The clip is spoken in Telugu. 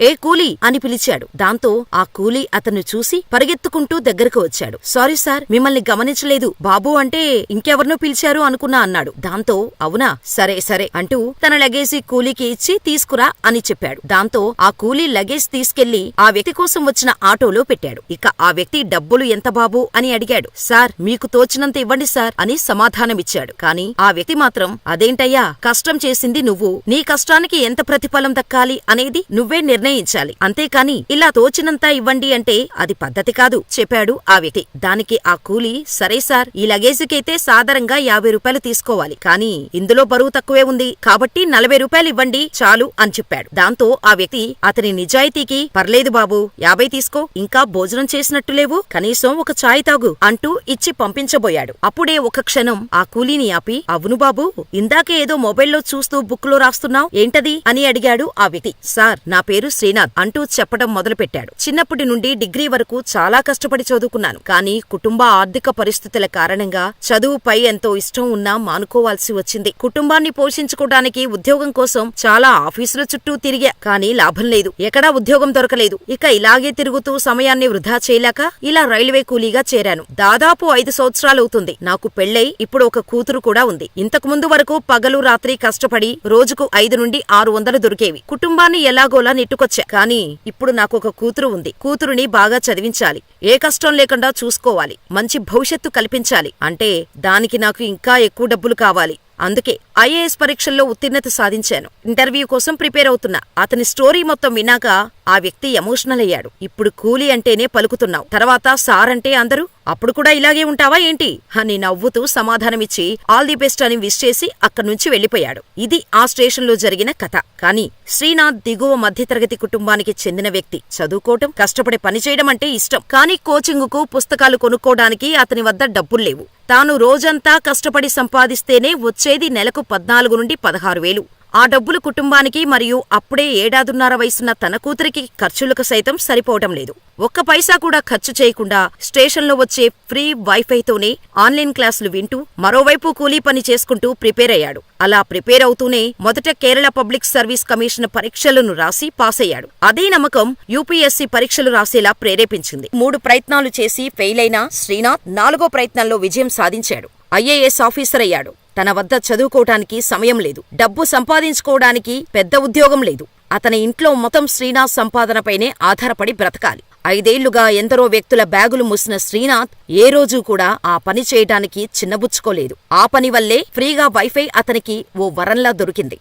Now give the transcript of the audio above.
ఏ కూలీ అని పిలిచాడు. దాంతో ఆ కూలీ అతన్ని చూసి పరిగెత్తుకుంటూ దగ్గరకు వచ్చాడు. సారీ సార్, మిమ్మల్ని గమనించలేదు, బాబు అంటే ఇంకెవరినో పిలిచారు అనుకున్నా అన్నాడు. దాంతో అవునా, సరే సరే అంటూ తన లగేజీ కూలీకి ఇచ్చి తీసుకురా అని చెప్పాడు. దాంతో ఆ కూలీ లగేజ్ తీసుకెళ్లి ఆ వ్యక్తి కోసం వచ్చిన ఆటోలో పెట్టాడు. ఇక ఆ వ్యక్తి డబ్బులు ఎంత బాబు అని అడిగాడు. సార్, మీకు తోచినంత ఇవ్వండి సార్ అని సమాధానమిచ్చాడు. కాని ఆ వ్యక్తి మాత్రం అదేంటయ్యా, కష్టం చేసింది నువ్వు, నీ కష్టానికి ఎంత ప్రతిఫలం దక్కాలి అనేది నువ్వే నిర్ణయించాలి, అంతేకాని ఇలా తోచినంత ఇవ్వండి అంటే అది పద్ధతి కాదు చెప్పాడు ఆ వ్యక్తి. దానికి ఆ కూలీ సరే సార్, ఈ లగేజీకైతే సాధారణంగా 50 రూపాయలు తీసుకోవాలి, కానీ ఇందులో బరువు తక్కువే ఉంది కాబట్టి 40 రూపాయలు ఇవ్వండి చాలు అని చెప్పాడు. దాంతో ఆ వ్యక్తి అతని నిజాయితీకి పర్లేదు బాబు 50 తీసుకో, ఇంకా భోజనం చేసినట్టు లేవు, కనీసం ఒక ఛాయ్ తాగు అంటూ ఇచ్చి పంపించబోయాడు. అప్పుడే ఒక క్షణం ఆ కూలీని ఆపి అవును బాబు, ఇందాకే ఏదో మొబైల్లో చూస్తూ బుక్ లో రాస్తున్నావు ఏంటది అని అడిగాడు ఆ వ్యక్తి. సార్, నా పేరు శ్రీనాథ్ అంటూ చెప్పడం మొదలుపెట్టాడు. చిన్నప్పటి నుండి డిగ్రీ వరకు చాలా కష్టపడి చదువుకున్నాను, కానీ కుటుంబ ఆర్థిక పరిస్థితుల కారణంగా చదువుపై ఎంతో ఇష్టం ఉన్నా మానుకోవాల్సి వచ్చింది. కుటుంబాన్ని పోషించుకోవడానికి ఉద్యోగం కోసం చాలా ఆఫీసుల చుట్టూ తిరిగా, కానీ లాభం లేదు, ఎక్కడా ఉద్యోగం దొరకలేదు. ఇక ఇలాగే తిరుగుతూ సమయాన్ని వృధా చేయలేక ఇలా రైల్వే కూలీగా చేరాను. దాదాపు 5 సంవత్సరాలవుతుంది. నాకు పెళ్లై ఇప్పుడు ఒక కూతురు కూడా ఉంది. ఇంతకు ముందు వరకు పగలు రాత్రి కష్టపడి రోజుకు 5 నుండి 600 దొరికేవి. కుటుంబాన్ని ఎలాగోలా నెట్టుకొచ్చా. కానీ ఇప్పుడు నాకొక కూతురు ఉంది. కూతురుని బాగా చదివించాలి, ఏ కష్టం లేకుండా చూసుకోవాలి, మంచి భవిష్యత్తు కల్పించాలి అంటే దానికి నాకు ఇంకా ఎక్కువ డబ్బులు కావాలి. అందుకే ఐఏఎస్ పరీక్షల్లో ఉత్తీర్ణత సాధించాను. ఇంటర్వ్యూ కోసం ప్రిపేర్ అవుతున్నా. అతని స్టోరీ మొత్తం విన్నాక ఆ వ్యక్తి ఎమోషనల్ అయ్యాడు. ఇప్పుడు కూలీ అంటేనే పలుకుతున్నావు, తర్వాత సార్ అంటే అందరూ అప్పుడు కూడా ఇలాగే ఉంటావా ఏంటి అని నవ్వుతూ సమాధానమిచ్చి ఆల్ ది బెస్ట్ అని విష్ చేసి అక్కడ్నుంచి వెళ్లిపోయాడు. ఇది ఆ స్టేషన్లో జరిగిన కథ. కానీ శ్రీనాథ్ దిగువ మధ్యతరగతి కుటుంబానికి చెందిన వ్యక్తి. చదువుకోవటం, కష్టపడి పనిచేయడం అంటే ఇష్టం. కానీ కోచింగుకు, పుస్తకాలు కొనుక్కోవడానికి అతని వద్ద డబ్బుల్లేవు. తాను రోజంతా కష్టపడి సంపాదిస్తేనే వచ్చేది నెలకు 14 నుండి 16,000. ఆ డబ్బులు కుటుంబానికి మరియు అప్పుడే 7.5 వయసున్న తన కూతురికి ఖర్చులకు సైతం సరిపోవటం లేదు. ఒక్క పైసా కూడా ఖర్చు చేయకుండా స్టేషన్లో వచ్చే ఫ్రీ వైఫైతోనే ఆన్లైన్ క్లాసులు వింటూ మరోవైపు కూలీ పని చేసుకుంటూ ప్రిపేర్ అయ్యాడు. అలా ప్రిపేర్ అవుతూనే మొదట కేరళ పబ్లిక్ సర్వీస్ కమిషన్ పరీక్షలను రాసి పాస్ అయ్యాడు. అదే నమ్మకం యూపీఎస్సీ పరీక్షలు రాసేలా ప్రేరేపించింది. 3 ప్రయత్నాలు చేసి ఫెయిల్ అయిన శ్రీనాథ్ 4వ ప్రయత్నంలో విజయం సాధించాడు. ఐఏఎస్ ఆఫీసర్ అయ్యాడు. తన వద్ద చదువుకోవటానికి సమయం లేదు, డబ్బు సంపాదించుకోవడానికి పెద్ద ఉద్యోగం లేదు. అతని ఇంట్లో మొత్తం శ్రీనాథ్ సంపాదనపైనే ఆధారపడి బ్రతకాలి. 5 ఏళ్లుగా ఎందరో వ్యక్తుల బ్యాగులు మూసిన శ్రీనాథ్ ఏ రోజూ కూడా ఆ పని చేయటానికి చిన్నబుచ్చుకోలేదు. ఆ పని వల్లే ఫ్రీగా వైఫై అతనికి ఓ వరంలా దొరికింది.